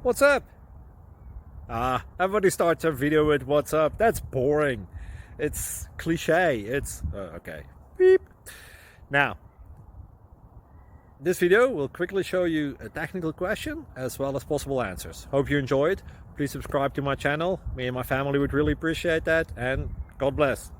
What's up? Everybody starts a video with what's up. That's boring. It's cliche. It's okay. Beep. Now, this video will quickly show you a technical question as well as possible answers. Hope you enjoyed. Please subscribe to my channel. Me and my family would really appreciate that, and God bless.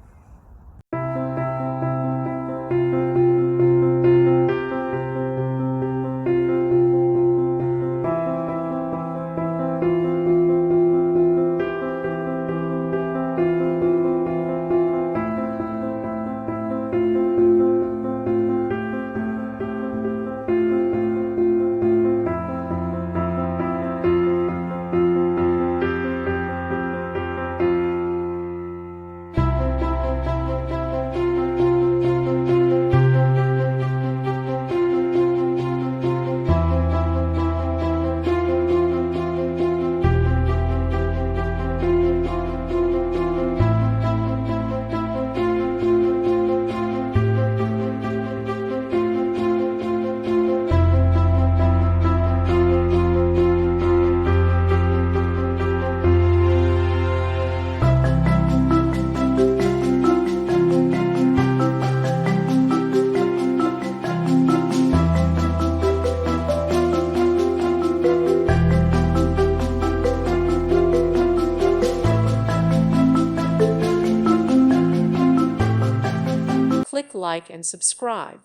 Click like and subscribe.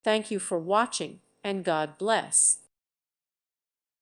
Thank you for watching, and God bless.